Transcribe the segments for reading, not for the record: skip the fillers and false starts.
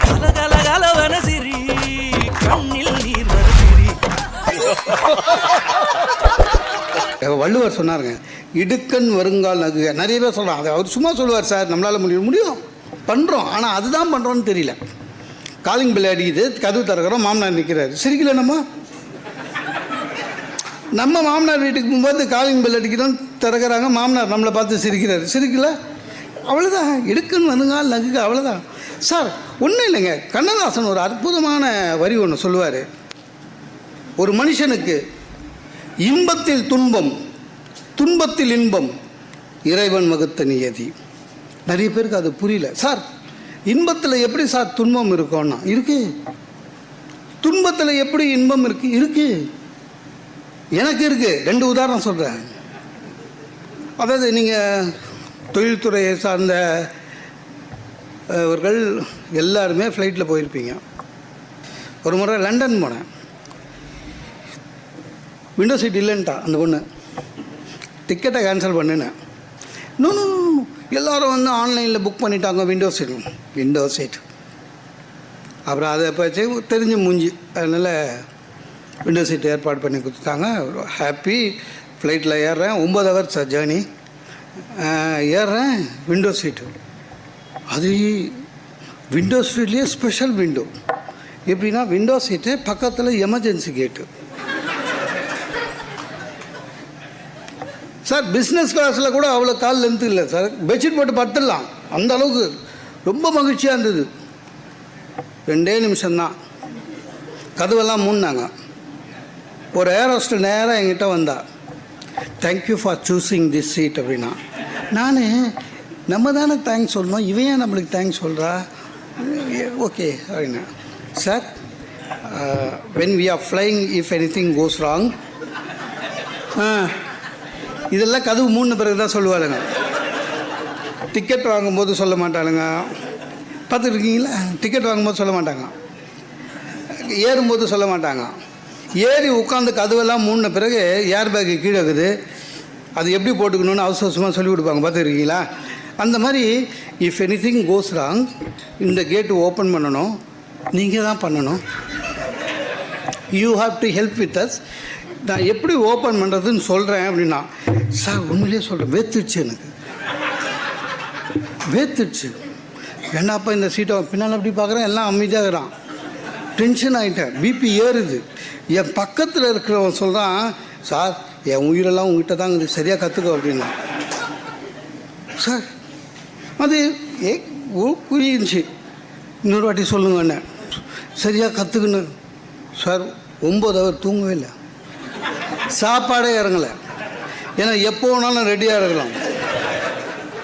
கலகலகலவன சிரி கண்ணில் நீர் வர சிரி. வள்ளுவர் சொன்னாருங்க, இடுக்கண் வருங்கால் நகுக. நிறைய பேர் சொல்கிறான், அதை அவர் சும்மா சொல்லுவார், சார் நம்மளால் முடியும் பண்ணுறோம், ஆனால் அதுதான் பண்ணுறோன்னு தெரியல. காலிங் பெல் அடிக்குது, கதவு திறக்கிறோம், மாமனார் நிற்கிறாரு, சிரிக்கல. நம்ம மாமனார் வீட்டுக்கு போகும்போது காலிங் பெல் அடிக்கிறோம், திறக்கிறாங்க, மாமனார் நம்மளை பார்த்து சிரிக்கிறாரு, சிரிக்கல. அவ்வளோதான், இடுக்கண் வருங்கால் நகுக, அவ்வளோதான் சார். ஒன்றும் இல்லைங்க. கண்ணதாசன் ஒரு அற்புதமான வரி ஒன்று சொல்லுவார், ஒரு மனுஷனுக்கு இன்பத்தில் துன்பம், துன்பத்தில் இன்பம், இறைவன் வகுத்த நியதி. நிறைய பேருக்கு அது புரியல. சார் இன்பத்தில் எப்படி சார் துன்பம் இருக்கும்னா இருக்கு, துன்பத்தில் எப்படி இன்பம் இருக்கு. எனக்கு இருக்கு. 2 உதாரணம் சொல்கிறேன். அதாவது நீங்கள் தொழில்துறையை சார்ந்த அவர்கள் எல்லாருமே ஃப்ளைட்டில் போயிருப்பீங்க. ஒரு முறை லண்டன் போனேன். விண்டோ சீட் இல்லைன்ட்டா அந்த பொண்ணு. டிக்கெட்டை கேன்சல் பண்ணினேன். இன்னும் எல்லோரும் வந்து ஆன்லைனில் புக் பண்ணிட்டாங்க விண்டோ சீட். அப்புறம் அதை பற்றி தெரிஞ்சு மூஞ்சி, அதனால் விண்டோ சீட் ஏற்பாடு பண்ணி கொடுத்துட்டாங்க. ஹாப்பி. ஃப்ளைட்டில் ஏறுறேன், 9 ஹவர்ஸ் ஜேர்னி. ஏறுறேன், விண்டோ சீட்டு. அது விண்டோ சீட்லேயே ஸ்பெஷல் விண்டோ. எப்படின்னா விண்டோ சீட்டு பக்கத்தில் எமர்ஜென்சி கேட்டு. சார் பிஸ்னஸ் கிளாஸில் கூட அவ்வளோ கால் லென்த்து இல்லை சார். பெட்ஷீட் போட்டு படுத்துடலாம், அந்த அளவுக்கு ரொம்ப மகிழ்ச்சியாக இருந்தது. 2 நிமிஷம்தான், கதவெல்லாம் மூடினாங்க. ஒரு ஏர் ஹோஸ்டர் நேராக என்கிட்ட வந்தா, thank you for choosing this seat அப்படின்னா. நான் நம்ம தானே தேங்க்ஸ் சொல்லணும், இவன் ஏன் நம்மளுக்கு தேங்க்ஸ் சொல்கிறா? ஓகே அப்படின்னா, sir when we are flying if anything goes wrong, இதெல்லாம் கதவு மூணு பிறகு தான் சொல்லுவாளுங்க. டிக்கெட் வாங்கும்போது சொல்ல மாட்டாளுங்க. பார்த்துருக்கீங்களா? டிக்கெட் வாங்கும்போது சொல்ல மாட்டாங்க, ஏறும்போது சொல்ல மாட்டாங்க. ஏறி உட்காந்து கதவெல்லாம் மூடின பிறகு ஏர் பேக்கு கீழே இருக்குது, அது எப்படி போட்டுக்கணும்னு அவசரமாக சொல்லி கொடுப்பாங்க. பார்த்துருக்கீங்களா? அந்த மாதிரி if anything goes wrong, இந்த கேட்டு ஓப்பன் பண்ணணும், நீங்கள் தான் பண்ணணும். You have to help with us. நான் எப்படி ஓப்பன் பண்ணுறதுன்னு சொல்கிறேன் அப்படின்னா, சார் உண்மையிலே சொல்கிறேன், வேத்துடுச்சு, எனக்கு வேத்துடுச்சு. என்னப்பா இந்த சீட்டை பின்னால் அப்படி பார்க்குறேன், எல்லாம் அமைதியாகிறான். டென்ஷன் ஆகிட்டேன், பிபி ஏறுது. என் பக்கத்தில் இருக்கிறவன் சொல்கிறான், சார் என் உயிரெல்லாம் உங்ககிட்ட தாங்க, இது சரியாக கற்றுக்கோ அப்படின்னா. சார் அது புரிஞ்சிச்சு. இன்னொரு வாட்டி சொல்லுங்கண்ணே, சரியாக கற்றுக்கணும். சார் 9 ஹவர் தூங்கவே இல்லை, சாப்பாடே இறங்கலை. ஏன்னா எப்போ வேணாலும் ரெடியாக இருக்கலாம்.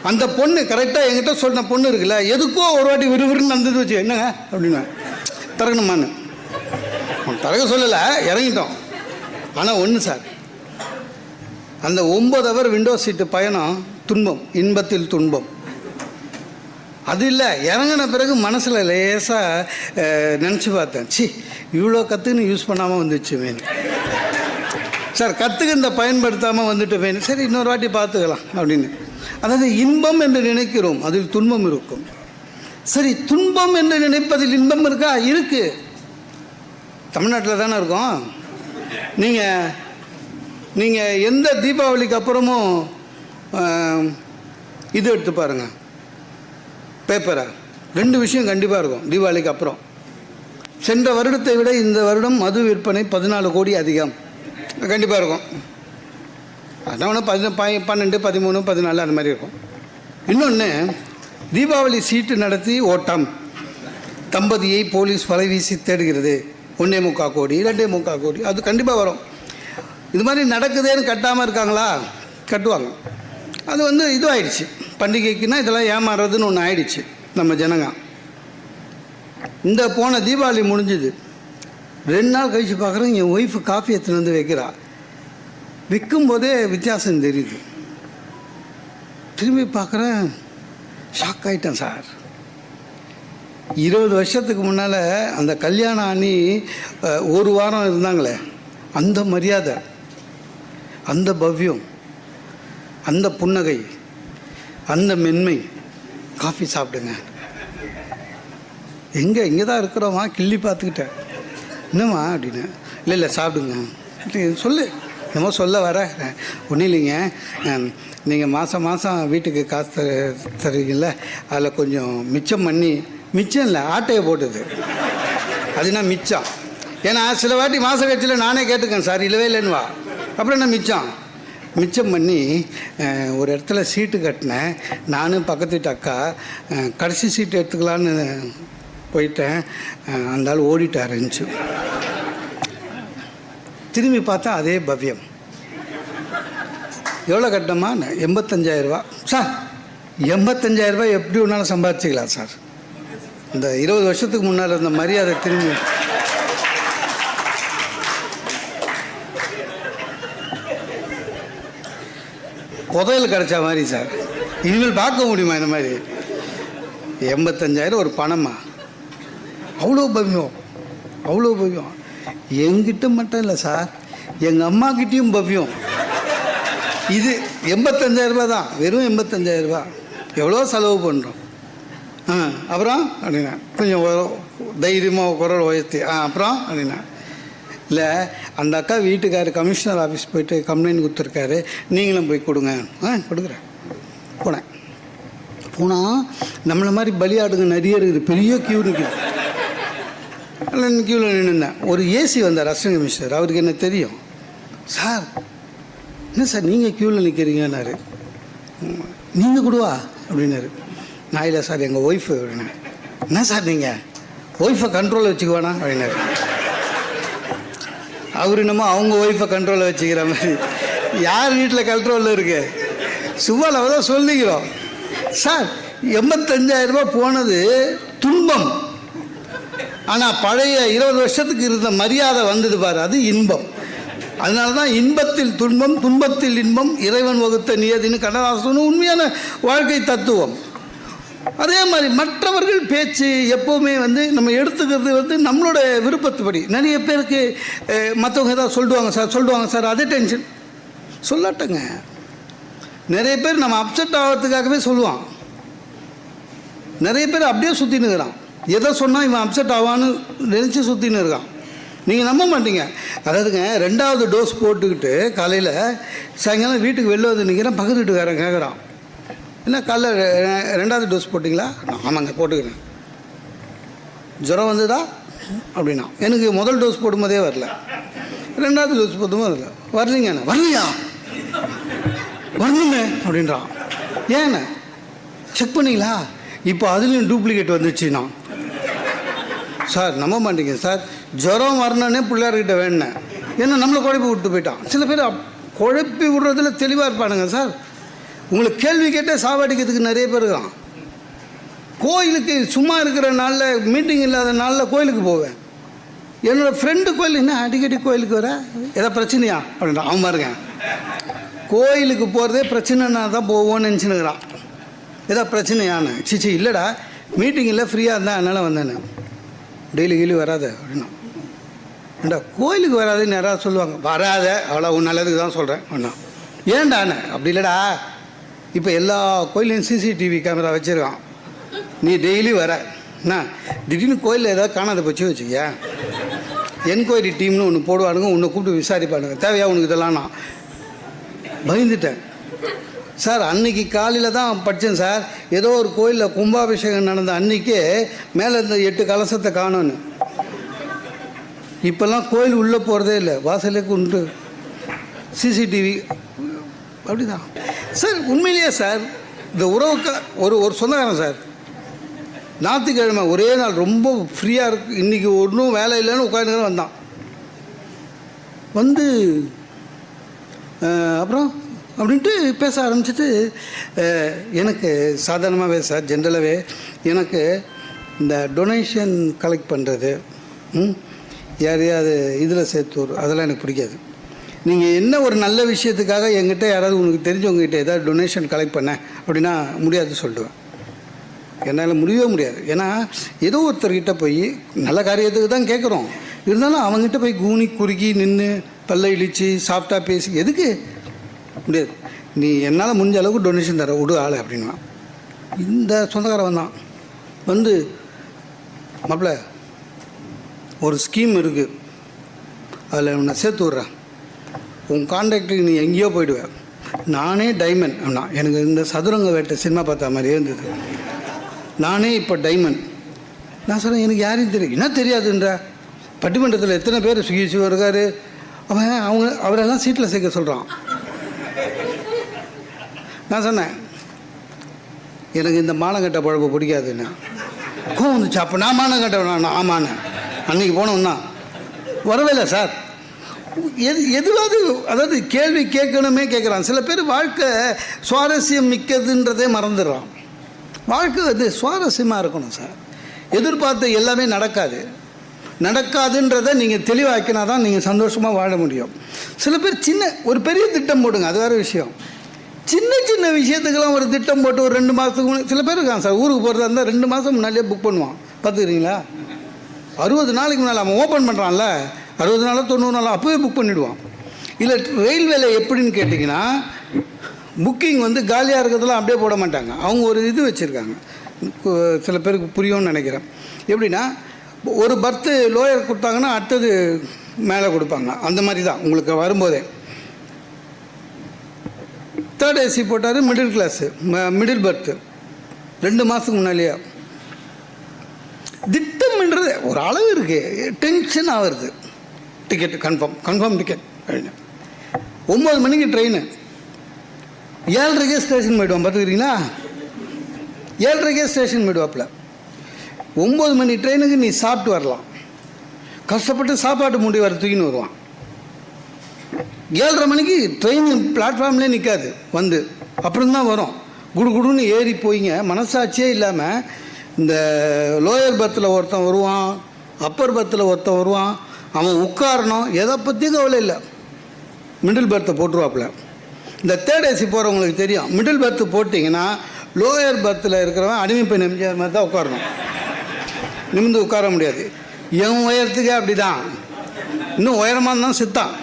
அந்த பொண்ணு கரெக்டாக என்கிட்ட சொன்ன பொண்ணு இருக்குல்ல, எதுக்கோ ஒரு வாட்டி விறுவிறுன்னு நடந்தது வச்சு, என்னங்க அப்படின்னா, திறக்கணுமான்னு திறக்க சொல்லலை, இறங்கிட்டோம். ஆனால் ஒன்று சார், அந்த 9 ஹவர் விண்டோ சீட்டு பயணம் துன்பம், இன்பத்தில் துன்பம். அது இல்லை, இறங்கின பிறகு மனசில் லேசாக நினச்சி பார்த்தேன், சி இவ்வளோ கற்றுக்குன்னு யூஸ் பண்ணாமல் வந்துச்சு மேன். சார் கற்றுக்கின்ற பயன்படுத்தாமல் வந்துட்டு மேன், சரி இன்னொரு வாட்டி பார்த்துக்கலாம் அப்படின்னு. அதாவது இன்பம் என்று நினைக்கிறோம், அதில் துன்பம் இருக்கும். சரி, துன்பம் என்று நினைப்பதில் இன்பம் இருக்கா? இருக்குது. தமிழ்நாட்டில் தானே இருக்கோம். நீங்கள் எந்த தீபாவளிக்கு அப்புறமும் இது எடுத்து பாருங்கள், பேப்பரை. 2 விஷயம் கண்டிப்பாக இருக்கும் தீபாவளிக்கு அப்புறம். சென்ற வருடத்தை விட இந்த வருடம் மது விற்பனை 14 கோடி அதிகம், கண்டிப்பாக இருக்கும். அதான் 12, 13, 14 அந்த மாதிரி இருக்கும். இன்னொன்று, தீபாவளி சீட்டு நடத்தி ஓட்டம், தம்பதியை போலீஸ் வலை வீசி தேடுகிறது, 1.25 கோடி 2.25 கோடி, அது கண்டிப்பாக வரும். இது மாதிரி நடக்குதேன்னு கட்டாமல் இருக்காங்களா? கட்டுவாங்க. அது இதுவாகிடுச்சு, பண்டிகைக்குன்னா இதெல்லாம் ஏமாறுறதுன்னு ஒன்று ஆயிடுச்சு நம்ம ஜனங்க. இந்த போன தீபாவளி முடிஞ்சுது, 2 நாள் கழித்து பார்க்குறேன், என் ஒய்ஃபு காஃபி எடுத்துன்னு வந்து வைக்கிறா. விற்கும்போதே வித்தியாசம் தெரியுது. திரும்பி பார்க்குறேன், ஷாக் ஆகிட்டேன் சார். 20 வருஷத்துக்கு முன்னால் அந்த கல்யாணம் அணி 1 வாரம் இருந்தாங்களே, அந்த மரியாதை, அந்த பவ்யம், அந்த புன்னகை, அந்த மென்மை. காஃபி சாப்பிடுங்க. இங்கே தான் இருக்கிறோமா, கிள்ளி பார்த்துக்கிட்டேன். என்னம்மா அப்படின்னு. இல்லை சாப்பிடுங்க. சொல்லு, என்னமோ சொல்ல வர. ஒன்றும் இல்லைங்க, நீங்கள் மாதம் வீட்டுக்கு காசு தருவீங்கள்ல, அதில் கொஞ்சம் மிச்சம் பண்ணி, மிச்சம் இல்லை ஆட்டையை போட்டது அதுனா மிச்சம். ஏன்னா சில வாட்டி மாத கட்சியில் நானே கேட்டுக்கேன் சார், இல்லவே இல்லைன்னு வா. அப்புறம் என்ன மிச்சம் பண்ணி ஒரு இடத்துல சீட்டு கட்டினேன். நானும் பக்கத்து வீட்டு அக்கா கடைசி சீட்டு எடுத்துக்கலான்னு போயிட்டேன். அந்த ஆள் ஓடிட்டாருந்துச்சு. திரும்பி பார்த்தா அதே பவ்யம். எவ்வளோ கட்டணுமா? 85,000 சார். 85,000 எப்படி ஒன்றாலும் சம்பாதிச்சிக்கலாம் சார். இந்த 20 வருஷத்துக்கு முன்னால் இருந்த மரியாதை திரும்பி புதையல் கிடச்ச மாதிரி சார். இனிமேல் பார்க்க முடியுமா இந்த மாதிரி? 85,000 ஒரு பணமா? அவ்வளோ பவ்யம், அவ்வளோ பவ்யம். எங்கிட்ட மட்டும் இல்லை சார், எங்கள் அம்மாக்கிட்டேயும் பவ்யம். இது 85,000 தான், வெறும் 85,000. எவ்வளோ செலவு பண்ணுறோம். அப்புறம் அப்படின்னா கொஞ்சம் தைரியமாக குரல் உயர்த்தி அப்புறம் அப்படின்னா, இல்லை அந்த அக்கா வீட்டுக்கார் கமிஷனர் ஆஃபீஸ் போயிட்டு கம்ப்ளைண்ட் கொடுத்துருக்காரு, நீங்களும் போய் கொடுங்க. கொடுக்குறேன். போனால் நம்மளை மாதிரி பலியாடுங்க நிறைய இருக்குது. பெரிய க்யூ நிற்குது. க்யூவில் நின்றுந்தேன். ஒரு ஏசி வந்தார், அசிஸ்டன்ட் கமிஷனர். அவருக்கு என்ன தெரியும். சார் என்ன சார் நீங்கள் க்யூவில் நிற்கிறீங்கன்னாரு. நீங்கள் கொடுவா அப்படின்னாரு. நான் இல்லை சார், எங்கள் ஒய்ஃபு அப்படின்னா. என்ன சார் நீங்கள் ஒய்ஃபை கண்ட்ரோலில் வச்சுக்குவானா அப்படின்னாரு. அவர் என்னமோ அவங்க ஒய்ஃபை கண்ட்ரோலில் வச்சுக்கிற மாதிரி. யார் வீட்டில் கண்ட்ரோலில் இருக்கு? சும்மா நம்ம தான் சொல்லிக்கிறோம் சார். 85,000 போனது துன்பம். ஆனால் பழைய 20 வருஷத்துக்கு இருந்த மரியாதை வந்தது பாரு, அது இன்பம். அதனால தான் இன்பத்தில் துன்பம், துன்பத்தில் இன்பம், இறைவன் வகுத்த நியதின்னு கண்ணதாசன் உண்மையான வாழ்க்கை தத்துவம். அதே மாதிரி மற்றவர்கள் பேச்சு எப்போவுமே நம்ம எடுத்துக்கிறது நம்மளோட விருப்பத்துப்படி. நிறைய பேருக்கு மற்றவங்க ஏதாவது சொல்லுவாங்க சார், அதே டென்ஷன் சொல்லட்டுங்க. நிறைய பேர் நம்ம அப்செட் ஆகிறதுக்காகவே சொல்லுவான். நிறைய பேர் அப்படியே சுற்றின்னு இருக்கிறான். எதை சொன்னால் இவன் அப்செட் ஆவான்னு நினச்சி சுற்றின்னு இருக்கான். நீங்கள் நம்ப மாட்டீங்க. அதாவதுங்க, 2வது டோஸ் போட்டுக்கிட்டு காலையில் சாயங்காலம் வீட்டுக்கு வெளில வந்து நிற்கிறேன். பக்கத்து வீட்டுக்காரன் கேட்குறான், என்ன காலைல 2வது டோஸ் போட்டிங்களா? ஆமாங்க போட்டுக்கிறேன். ஜுரம் வந்ததா அப்படின்னா. எனக்கு முதல் டோஸ் போடும்போதே வரல, 2வது டோஸ் போடும்போது வரல. வரலீங்க. வரலையா? வரணுங்க அப்படின்றான். ஏண்ணே செக் பண்ணிங்களா? இப்போ அதுலேயும் டூப்ளிகேட் வந்துச்சுன்னா. சார் நம்ப மாட்டீங்க சார், ஜுரம் வரணுன்னே பிள்ளையார்கிட்ட வேணுனேன். ஏன்னா நம்மளை குழப்பி விட்டு போயிட்டான். சில பேர் குழப்பி விடுறதுல தெளிவாக இருப்பானுங்க சார். உங்களுக்கு கேள்வி கேட்டே சாவடிக்கிறதுக்கு நிறைய பேர் இருக்கான். கோயிலுக்கு சும்மா இருக்கிற நாளில், மீட்டிங் இல்லாத நாளில் கோயிலுக்கு போவேன். என்னோடய ஃப்ரெண்டு கோயில், என்ன அடிக்கடி கோயிலுக்கு வர, ஏதாவது பிரச்சனையா அப்படின்றான். அவன் பாருங்க, கோயிலுக்கு போகிறதே பிரச்சனைனா தான் போவோன்னு நினச்சினுக்கிறான். ஏதாவது பிரச்சனையானு. சிச்சி இல்லைடா, மீட்டிங் இல்லை, ஃப்ரீயாக இருந்தால் அதனால் வந்தேன்னு. டெய்லி வராத அப்படின்னா. ஏண்டா கோயிலுக்கு வராதுன்னு யாராவது சொல்லுவாங்க. வராத, அவ்வளோ உன் நல்லதுக்கு தான் சொல்கிறேன் அப்படின்னா. ஏண்டாண்ணே? அப்படி இல்லைடா, இப்போ எல்லா கோயிலையும் சிசிடிவி கேமரா வச்சுருக்கான். நீ டெய்லி வர என்ன, திடீர்னு கோயிலில் ஏதாவது காணாத போச்சு வச்சுக்க, என்கொயரி டீம்னு ஒன்று போடுவானுங்க, உன்னை கூப்பிட்டு விசாரிப்பானுங்க. தேவையா உனக்கு இதெல்லாம்? நான் பயந்துட்டேன் சார். அன்னைக்கு காலையில் தான் படித்தேன் சார், ஏதோ ஒரு கோயிலில் கும்பாபிஷேகம் நடந்த அன்றைக்கே மேலே இருந்த 8 கலசத்தை காணோன்னு. இப்போல்லாம் கோயில் உள்ளே போகிறதே இல்லை, வாசலே கொண்டு சிசிடிவி. அப்படிதான் சார். உண்மையிலேயே சார், இந்த உறவுக்கு ஒரு சொந்தக்காரன் சார், ஞாயிற்றுக்கிழமை ஒரே நாள் ரொம்ப ஃப்ரீயாக இருக்கு, இன்றைக்கி ஒன்றும் வேலை இல்லைன்னு உட்காந்துக்கிற வந்தான். வந்து அப்புறம் அப்படின்ட்டு பேச ஆரம்பிச்சிட்டு, எனக்கு சாதாரணமாகவே சார், ஜென்ரலாகவே எனக்கு இந்த டொனேஷன் கலெக்ட் பண்ணுறது, யாரையாவது இதில் சேர்த்து அதெல்லாம் எனக்கு பிடிக்காது. நீங்கள் என்ன ஒரு நல்ல விஷயத்துக்காக என்கிட்ட யாராவது உங்களுக்கு தெரிஞ்சவங்ககிட்ட ஏதாவது டொனேஷன் கலெக்ட் பண்ண அப்படின்னா முடியாது சொல்லிடுவேன். என்னால் முடியவே முடியாது. ஏன்னா ஏதோ ஒருத்தர்கிட்ட போய் நல்ல காரியத்துக்கு தான் கேட்குறோம், இருந்தாலும் அவங்ககிட்ட போய் கூனி குறுக்கி நின்று பல்ல இழித்து சாஃப்டாக பேசி எதுக்கு முடியாது. நீ என்னால் முடிஞ்ச அளவுக்கு டொனேஷன் தர விடு ஆள் அப்படின்னா. இந்த சொந்தக்காரன் வந்தான். வந்து மாப்பிள்ள ஒரு ஸ்கீம் இருக்குது, அதில் உன்னை சேர்த்து விட்றேன், உன் கான்டாக்டுக்கு நீ எங்கேயோ போயிடுவேன், நானே டைமண்ட் அப்படின்னா. எனக்கு இந்த சதுரங்க வேட்டை சினிமா பார்த்த மாதிரியே இருந்தது. நானே இப்போ டைமண்ட். நான் சொன்னேன், எனக்கு யாரையும் தெரியும். என்ன தெரியாதுன்ற, பட்டிமன்றத்தில் எத்தனை பேர் சுகிச்சு இருக்காரு, அவரெல்லாம் சீட்டில் சேர்க்க சொல்கிறான். நான் சொன்னேன், எனக்கு இந்த மானங்கட்ட பழப்பு பிடிக்காதுன்னு. கோவம் வந்துச்சு. அப்போ நான் மானங்கட்ட ஆமாண்ணே அன்றைக்கி போனோம் தான் வரவே இல்லை சார். எதுவாவது அதாவது கேள்வி கேட்கணுமே கேட்குறான். சில பேர் வாழ்க்கை சுவாரஸ்யம் மிக்கதுன்றதே மறந்துடுறான். வாழ்க்கை அது சுவாரஸ்யமாக இருக்கணும் சார். எதிர்பார்த்த எல்லாமே நடக்காதுன்றதை நீங்கள் தெளிவாக்கினா தான் நீங்கள் சந்தோஷமாக வாழ முடியும். சில பேர் ஒரு பெரிய திட்டம் போடுங்க, அது வேறு விஷயம். சின்ன விஷயத்துக்கெல்லாம் ஒரு திட்டம் போட்டு ஒரு 2 மாதத்துக்கு முன்னாடி சில பேர் இருக்கான் சார். ஊருக்கு போகிறதா இருந்தால் 2 மாதம் முன்னாடியே புக் பண்ணுவான். பார்த்துக்கிறீங்களா? 60 நாளைக்கு முன்னால் அவன் ஓப்பன் பண்ணுறான்ல, 60 நாளோ 90 நாளோ அப்போவே புக் பண்ணிவிடுவான். இல்லை ரயில்வேல எப்படின்னு கேட்டிங்கன்னா, புக்கிங் காலியாக இருக்கிறதெல்லாம் அப்படியே போட மாட்டாங்க. அவங்க ஒரு இது வச்சுருக்காங்க, சில பேருக்கு புரியும்னு நினைக்கிறேன். எப்படின்னா, ஒரு பர்த்து லோயர் கொடுத்தாங்கன்னா அடுத்தது மேலே கொடுப்பாங்க. அந்த மாதிரி தான் உங்களுக்கு வரும்போதே. 3rd AC போட்டார், மிடில் கிளாஸு, மிடில் பர்த்து 2 மாதத்துக்கு முன்னாலேயே. திட்டம்ன்றது ஒரு அளவு இருக்குது, டென்ஷன் ஆகுறது. டிக்கெட்டு கன்ஃபார்ம் டிக்கெட் அப்படின்னு 9 மணிக்கு ட்ரெயின், 7:30 ஸ்டேஷன் போய்டுவான். பார்த்துக்கிறீங்களா? 7:30 ஸ்டேஷன் போய்டுவாப்பில். 9 மணி ட்ரெயினுக்கு நீ சாப்பிட்டு வரலாம். கஷ்டப்பட்டு சாப்பாட்டு மூடி வர தூக்கின்னு வருவான். 7:30 மணிக்கு ட்ரெயின் பிளாட்ஃபார்ம்லேயே நிற்காது, அப்புறம்தான் வரும். குடுன்னு ஏறி போய்ங்க. மனசாட்சியே இல்லாமல் இந்த லோயர் பர்த்தில் ஒருத்தன் வருவான், அப்பர் பர்த்தில் ஒருத்தன் வருவான். அவன் உட்காரணும், எதை பற்றியும் கவலை இல்லை, மிடில் பர்த்தை போட்டுருவாப்பில். இந்த 3rd AC போகிறவங்களுக்கு தெரியும், மிடில் பர்த்து போட்டிங்கன்னா லோயர் பர்த்தில் இருக்கிறவன் அடிமை பெண் எம்ஜிஆர் மாதிரி தான் உட்காரணும், நிமிந்து உட்கார முடியாது. என் உயரத்துக்கே அப்படி தான், இன்னும் உயரமாக இருந்தால் சித்தான்.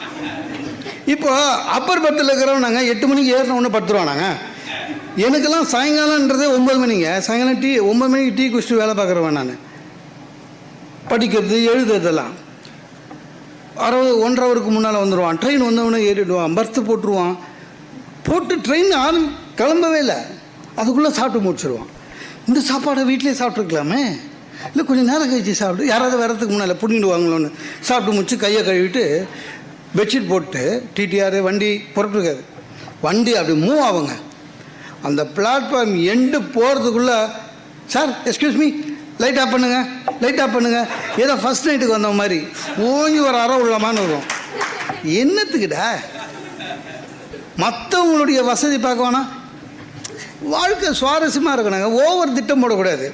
இப்போ அப்பர் பர்த்தில் இருக்கிறவன் நாங்கள் 8 மணிக்கு ஏறின ஒன்று படுத்துருவானாங்க. எனக்கெல்லாம் சாயங்காலம்ன்றதே 9 மணிங்க. சாயங்காலம் 9 மணிக்கு டீ குடிச்சிட்டு வேலை பார்க்குறவன் நான். படிக்கிறது எழுதுறதெல்லாம் 1.5 ஹவருக்கு முன்னால் வந்துடுவான். ட்ரெயின் வந்தவொடனே ஏறிடுவான், பர்த்து போட்டுருவான். போட்டு ட்ரெயின் கிளம்பவே இல்லை, அதுக்குள்ளே சாப்பிட்டு முடிச்சிடுவான். இந்த சாப்பாடை வீட்டிலே சாப்பிட்ருக்கலாமே, இல்லை கொஞ்சம் நேரம் கழிச்சு சாப்பிட்டு யாராவது வரத்துக்கு முன்னால் புண்ணிடுவாங்களோன்னு சாப்பிட்டு முடிச்சு கையை கழுவிட்டு பெட்ஷீட் போட்டு டிடிஆர் வண்டி புறப்பட்டுருக்காது. வண்டி அப்படி மூவ் ஆகுங்க. அந்த பிளாட்ஃபார்ம் எண்டு போகிறதுக்குள்ளே, sir excuse me, light off பண்ணுங்கள், ஏதோ ஃபஸ்ட் நைட்டுக்கு வந்த மாதிரி ஓங்கி ஒரு அறை உள்ளமான்னு வரும். என்னத்துக்கிட்ட மற்றவங்களுடைய வசதி பார்க்க வேணாம். வாழ்க்கை சுவாரஸ்யமாக இருக்கணுங்க, ஓவர் திட்டம் போடக்கூடாது.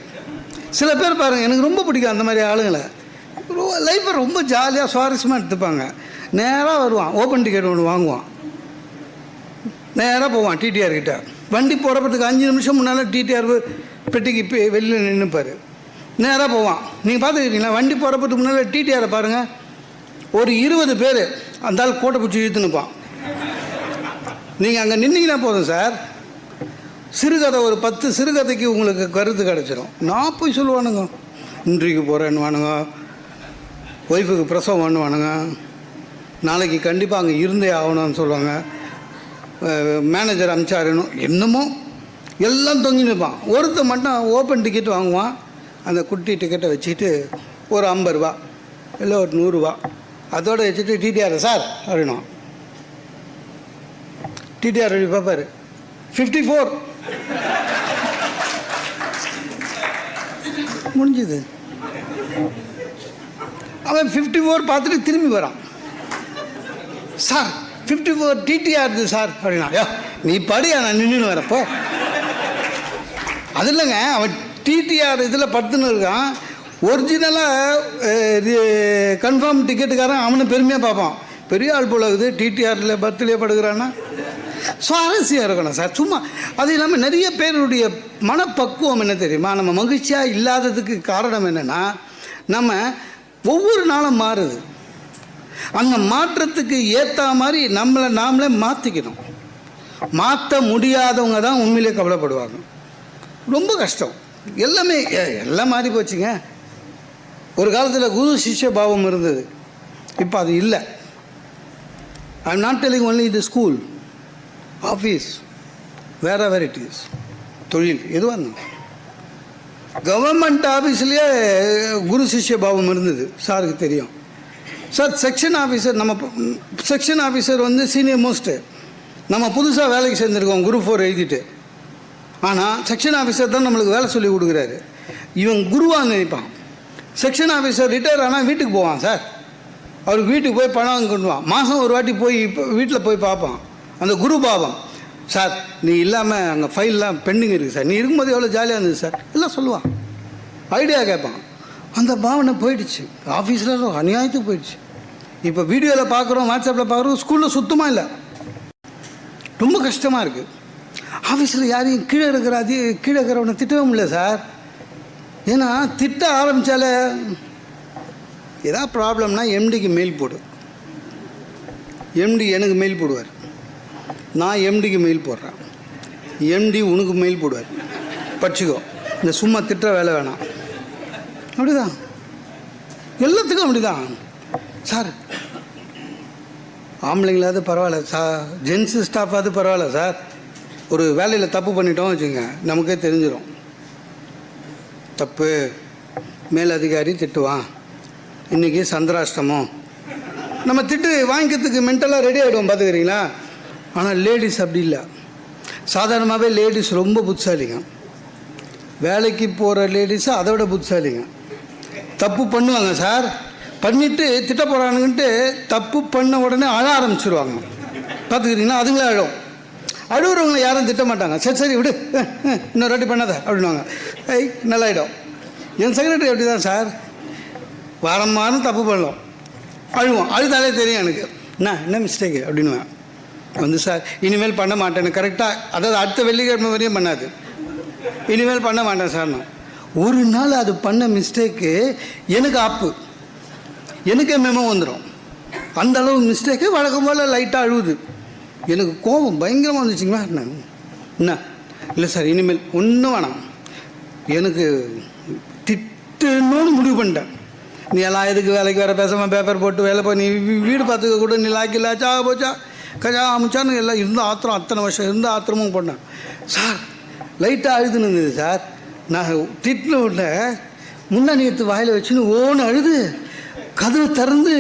சில பேர் பாருங்கள், எனக்கு ரொம்ப பிடிக்கும் அந்த மாதிரி ஆளுங்களை. லைஃப்பை ரொம்ப ஜாலியாக சுவாரஸ்யமாக எடுத்துப்பாங்க. நேராக வருவான், ஓப்பன் டிக்கெட் ஒன்று வாங்குவான், நேராக போவான் டிடிஆர் கிட்ட. வண்டி போகிறப்பத்துக்கு 5 நிமிஷம் முன்னால் டிடிஆர் பெட்டிக்கு வெளியில் நின்றுப்பார். நேராக போவான். நீங்கள் பார்த்துக்கிட்டீங்களா? வண்டி போகிறப்பத்துக்கு முன்னால் டிடிஆரை பாருங்கள், ஒரு 20 பேர் அந்த ஆள் கோட்டை பிடிச்சி இழுத்துனுப்பான். நீங்கள் அங்கே நின்னீங்கன்னா போதும் சார், சிறுகதை ஒரு 10 சிறுகதைக்கு உங்களுக்கு கருத்து கிடச்சிடும். நான் போய் சொல்லுவானுங்க, இன்றைக்கு போகிறேன்னு வானுங்க, ஒய்ஃபுக்கு பிரசவம் பண்ணுவானுங்க, நாளைக்கு கண்டிப்பாக அங்கே இருந்தே ஆகணும்னு சொல்லுவாங்க, மேனேஜர் அனுப்பிச்சாருன்னு என்னமோ எல்லாம் தொங்கி நிற்பான். ஒருத்தர் மட்டும் ஓப்பன் டிக்கெட் வாங்குவான். அந்த குட்டி டிக்கெட்டை வச்சுட்டு ஒரு 50 ரூபா இல்லை ஒரு 100 ரூபா அதோடு வச்சுட்டு டிடிஆர் சார் அப்படின்னா, டிடிஆர் அப்படி பார்ப்பார், 54 முடிஞ்சுது. அவன் 54 பார்த்துட்டு திரும்பி வரான், சார் 54 டிடிஆர் இது சார் அப்படின்னா. நீ படியா, நான் நின்று வரப்போ. அது இல்லைங்க, அவன் டிடிஆர் இதில் படுத்துன்னு இருக்கான். ஒரிஜினலாக கன்ஃபார்ம் டிக்கெட்டுக்காரன் அவனை பெருமையாக பார்ப்பான், பெரிய ஆள் போல இருக்குது, டிடிஆரில் பர்த்லேயே படுக்கிறான்னா. சுவாரஸ்யம் இருக்கணும் சார். சும்மா அது இல்லாமல் நிறைய பேருடைய மனப்பக்குவம் என்ன தெரியுமா? நம்ம மகிழ்ச்சியாக இல்லாததுக்கு காரணம் என்னென்னா, நம்ம ஒவ்வொரு நாளும் மாறுது. அந்த மாற்றத்துக்கு ஏற்ற மாதிரி நாமளே மாற்றிக்கணும். மாற்ற முடியாதவங்க தான் உண்மையிலே கவலைப்படுவாங்க. ரொம்ப கஷ்டம். எல்லாம் மாறி போச்சுங்க. ஒரு காலத்தில் குரு சிஷ்ய பாவம் இருந்தது, இப்போ அது இல்லை. I am not telling only the school, office, wherever it is, தொழில் எதுவாக இருந்தாலும். கவர்மெண்ட் ஆஃபீஸ்லேயே குரு சிஷ்ய பாவம் இருந்தது, சாருக்கு தெரியும். சார் செக்ஷன் ஆஃபீஸர், நம்ம செக்ஷன் ஆஃபீஸர் வந்து சீனியர் மோஸ்ட்டு. நம்ம புதுசாக வேலைக்கு சேர்ந்துருக்கோம் குரூப் 4 எழுதிட்டு. ஆனால் செக்ஷன் ஆஃபீஸர் தான் நம்மளுக்கு வேலை சொல்லி கொடுக்குறாரு. இவன் குருவாக நினைப்பான். செக்ஷன் ஆஃபீஸர் ரிட்டையர் ஆனால் வீட்டுக்கு போவான் சார். அவருக்கு வீட்டுக்கு போய் பணம் கொண்டுவான். மாதம் ஒரு வாட்டி போய் இப்போ வீட்டில் போய் பார்ப்பான். அந்த குரு பாவம், சார் நீ இல்லாமல் அங்கே ஃபைல்லாம் பெண்டிங் இருக்குது சார், நீ இருக்கும்போது எவ்வளோ ஜாலியாக இருந்தது சார் எல்லாம் சொல்லுவான். ஐடியா கேட்பான். அந்த பாவனை போயிடுச்சு. ஆஃபீஸில் அநியாயத்துக்கு போயிடுச்சு. இப்போ வீடியோவில் பார்க்குறோம், வாட்ஸ்அப்பில் பார்க்குறோம், ஸ்கூலில் சுத்தமாக இல்லை. ரொம்ப கஷ்டமாக இருக்குது. ஆஃபீஸில் யாரையும் கீழே இருக்கிறவனை திட்டவே முடியல சார். ஏன்னா திட்ட ஆரம்பித்தாலே ஏதாவது ப்ராப்ளம்னா எம்டிக்கு மெயில் போடு. எம்டி எனக்கு மெயில் போடுவார், நான் எம்டிக்கு மெயில் போடுறேன், எம்டி உனக்கு மெயில் போடுவார். படிச்சுக்கோ, இந்த சும்மா திட்ட வேலை வேணாம். அப்படிதான் எல்லாத்துக்கும் அப்படிதான் சார். ஆம்பளைங்களாவது பரவாயில்ல சார், ஜென்ஸு ஸ்டாஃபாவது பரவாயில்ல சார். ஒரு வேலையில் தப்பு பண்ணிட்டோம் வச்சுங்க, நமக்கே தெரிஞ்சிடும் தப்பு. மேலதிகாரி திட்டுவான், இன்றைக்கி சந்திராஷ்டமம், நம்ம திட்டு வாங்கிக்கிறதுக்கு மென்டலாக ரெடி ஆகிடுவோம், பார்த்துக்கிறீங்களா. ஆனால் லேடிஸ் அப்படி இல்லை. சாதாரணமாகவே லேடிஸ் ரொம்ப புத்திசாலிங்க. வேலைக்கு போகிற லேடிஸு அதை விட புத்திசாலிங்க. தப்பு பண்ணுவாங்க சார், பண்ணிவிட்டு திட்ட போகிறானுங்கன்ட்டு தப்பு பண்ண உடனே அழ ஆரம்பிச்சிருவாங்க, பார்த்துக்கிறீங்கன்னா. அதுங்களே அழும். அழுகுறவங்களை யாரும் திட்ட மாட்டாங்க. சரி சரி விடு, இன்னொரு வாட்டி பண்ணாத அப்படின்வாங்க. நல்லாயிடும். என் செக்ரட்டரி அப்படி தான் சார். வாரம் தப்பு பண்ணலாம், அழுவோம். அழுதாலே தெரியும் எனக்கு, என்ன மிஸ்டேக்கு அப்படின்னுவேன். வந்து சார் இனிமேல் பண்ண மாட்டேன்னு கரெக்டாக, அதாவது அடுத்த வெள்ளிக்கிழமை வரையும் பண்ணாது, இனிமேல் பண்ண மாட்டேன் சார். நான் ஒரு நாள் அது பண்ண மிஸ்டேக்கு எனக்கு ஆப்பு, எனக்கே மெமோ வந்துடும். அந்த அளவு மிஸ்டேக்கு. வழக்கம் போல் லைட்டாக அழுகுது. எனக்கு கோபம் பயங்கரமாக வந்துச்சுங்களா. என்ன இல்லை சார், இனிமேல் ஒன்றும் வேணாம், எனக்கு திட்டணும்னு முடிவு பண்ணிட்டேன். நீ எல்லாம் எதுக்கு வேலைக்கு வேறு பேசாமல் பேப்பர் போட்டு வேலை பண்ணி வீடு பார்த்துக்க கூட நீ லாக்கில்லா சா போச்சா கஜா அமிச்சான்னு எல்லாம் இருந்த ஆத்திரம், அத்தனை வருஷம் இருந்த ஆத்திரமும் பண்ணேன் சார். லைட்டாக அழுதுன்னு இருந்தது சார். நான் திட்டின உடனே முன்னாடி எடுத்து வாயில் வச்சுன்னு ஓன்னு அழுது கதவு திறந்து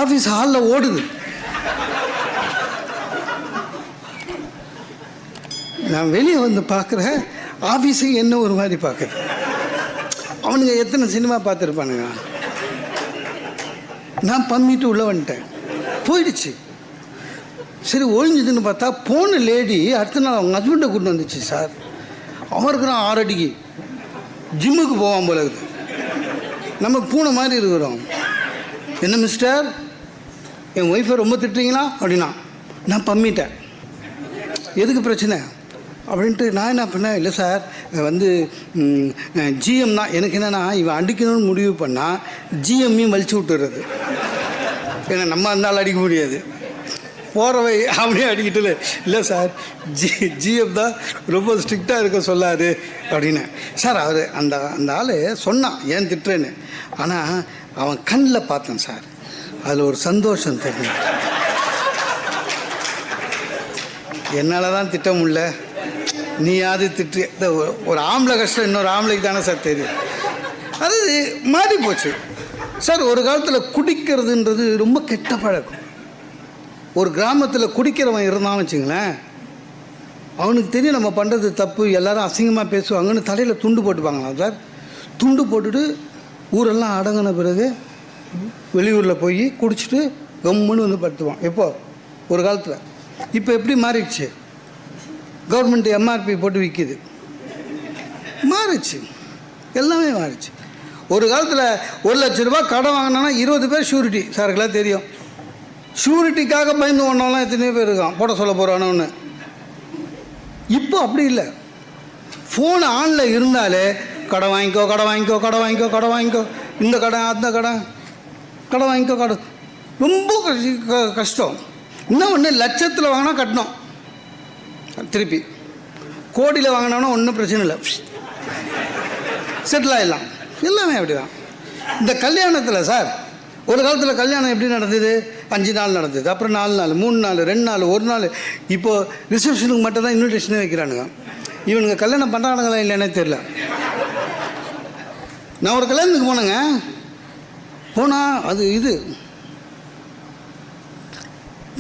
ஆஃபீஸ் ஹாலில் ஓடுது. நான் வெளியே வந்து பார்க்குறேன், ஆஃபீஸுக்கு என்ன ஒரு மாதிரி பார்க்குறேன். அவனுங்க எத்தனை சினிமா பார்த்துருப்பானுங்க. நான் பண்ணிட்டு உள்ளே வந்துட்டேன், போயிடுச்சு. சரி ஒழிஞ்சுதுன்னு பார்த்தா போன லேடி அடுத்த நாள் அவங்க ஹஸ்பண்டை கூட்டு வந்துச்சு சார். அவருக்கு நான் 6 அடிக்கு ஜிம்முக்கு போவான் போல இருக்குது. நம்ம பூனை மாதிரி இருக்கிறோம். என்ன மிஸ்டர், என் ஒய்ஃபை ரொம்ப திட்டுறீங்களா அப்படின்னா. நான் பம்மிட்டேன், எதுக்கு பிரச்சனை அப்படின்ட்டு நான் என்ன பண்ணேன். இல்லை சார், வந்து ஜிஎம் தான். எனக்கு என்னென்னா இவன் அடிக்கணும்னு முடிவு பண்ணால் ஜிஎம்மையும் வலிச்சு விட்டுறது. ஏன்னா நம்ம அந்த அடிக்க முடியாது, போகிறவை அப்படியே அடிக்கிட்டு. இல்லை சார், ஜிஎம் தான் ரொம்ப ஸ்ட்ரிக்டாக இருக்க சொல்லாது அப்படின்னு. சார் அவர் அந்த ஆள் சொன்னான் ஏன் திட்டுறேன்னு. ஆனால் அவன் கண்ணில் பார்த்தேன் சார், அதில் ஒரு சந்தோஷம் தெரியும். என்னால் தான் திட்ட முடியல, நீயாவது திட்டு. ஒரு ஆம்பளை கஷ்டம் இன்னொரு ஆம்பளைக்கு தானே சார் தெரியும். அது மாறி போச்சு சார். ஒரு காலத்தில் குடிக்கிறதுன்றது ரொம்ப கெட்ட பழக்கம். ஒரு கிராமத்தில் குடிக்கிறவன் இருந்தான்னு வச்சுங்களேன், அவனுக்கு தெரியும் நம்ம பண்ணுறது தப்பு, எல்லோரும் அசிங்கமாக பேசுவாங்கன்னு தலையில் துண்டு போட்டுப்பாங்களாம் சார். துண்டு போட்டுட்டு ஊரெல்லாம் அடங்கின பிறகு வெளியூரில் போய் குடிச்சிட்டு கம்முன்னு வந்து படுத்துவான். எப்போ ஒரு காலத்தில். இப்போ எப்படி மாறிடுச்சு, கவர்மெண்ட் எம்ஆர்பி போட்டு விற்கிது, மாறிடுச்சு, எல்லாமே மாறிடுச்சு. ஒரு காலத்தில் 1 லட்ச ரூபா கடன் வாங்கினா 20 பேர் ஷூரிட்டி. சாருக்கெல்லாம் தெரியும். ஷூரிட்டிக்காக பயந்து ஒன்றாலாம் எத்தனையோ பேர் இருக்கான் போட சொல்ல போகிறானோன்னு. இப்போ அப்படி இல்லை. ஃபோன் ஆனில் இருந்தாலே கடன் வாங்கிக்கோ, கடன் வாங்கிக்கோ, கடன் வாங்கிக்கோ, கடன் வாங்கிக்கோ, இந்த கடன் அந்த கடன், கடன் வாங்கிக்கோ, கடன். ரொம்ப கஷ்டம். இன்னும் ஒன்று, லட்சத்தில் வாங்கினா கட்டணும், திருப்பி கோடியில் வாங்கினோன்னா ஒன்றும் பிரச்சனை இல்லை, செட்டில் ஆகிடலாம். எல்லாமே அப்படி தான். இந்த கல்யாணத்தில் சார் ஒரு காலத்தில் கல்யாணம் எப்படி நடந்தது? 5 நாள் நடந்தது, அப்புறம் 4 நாள், 3 நாள், 2 நாள், 1 நாள். இப்போது ரிசப்ஷனுக்கு மட்டும் தான் இன்விடேஷனே வைக்கிறானுங்க. இவனுங்க கல்யாணம் பண்ணுறானுங்களா இல்லைன்னே தெரில. நான் ஒரு கல்யாணத்துக்கு போனேங்க. போனால் அது இது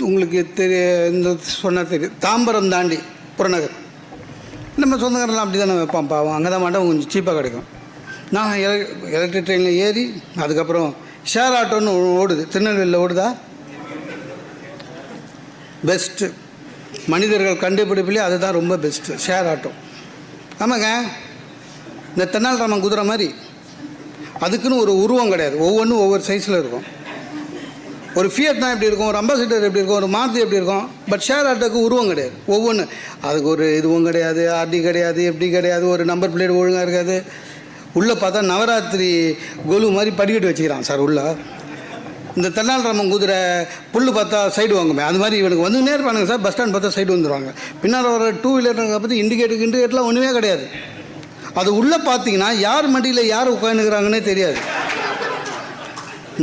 உங்களுக்கு இந்த சொன்னால் தெரியும், தாம்பரம் தாண்டி புறநகர். நம்ம சொந்தக்காரெல்லாம் அப்படி தானே வைப்பான் பாவம். அங்கே தான் மாட்டோம் கொஞ்சம் சீப்பாக கிடைக்கும். நான் எலக்ட்ரிக் ட்ரெயினில் ஏறி அதுக்கப்புறம் ஷேர் ஆட்டோன்னு ஓடுது, திருநெல்வேலியில் ஓடுதா, பெஸ்ட்டு மனிதர்கள் கண்டுபிடிப்பிலே அதுதான் ரொம்ப பெஸ்ட்டு ஷேர் ஆட்டோ. ஆமாங்க, இந்த தென்னாலிராமன் குதிரை மாதிரி அதுக்குன்னு ஒரு உருவம் கிடையாது, ஒவ்வொன்றும் ஒவ்வொரு சைஸில் இருக்கும். ஒரு ஃபியட்னா எப்படி இருக்கும், ஒரு அம்பாசிடர் எப்படி இருக்கும், ஒரு மாருதி எப்படி இருக்கும். பட் ஷேர் ஆட்டோக்கு உருவம் கிடையாது, ஒவ்வொன்று. அதுக்கு ஒரு இதுவும் கிடையாது, ஆர்டி கிடையாது, எப்படி கிடையாது, ஒரு நம்பர் பிளேட் ஒழுங்காக இருக்காது. உள்ளே பார்த்தா நவராத்திரி கொலு மாதிரி படிக்கட்டு வச்சுக்கிறான் சார் உள்ளே. இந்த தென்னாலிராமன் குதிரை புல் பார்த்தா சைடு வாங்குமே, அது மாதிரி இவனுக்கு வந்து நேர்ப்பானுங்க சார். பஸ் ஸ்டாண்ட் பார்த்தா சைடு வந்துடுவாங்க. பின்னால் வர 2 வீலருங்க பற்றி இண்டிகேட்டர்லாம் ஒன்றுமே கிடையாது. அது உள்ளே பார்த்தீங்கன்னா யார் மண்டியில் யார் உட்காந்துக்கிறாங்கன்னே தெரியாது.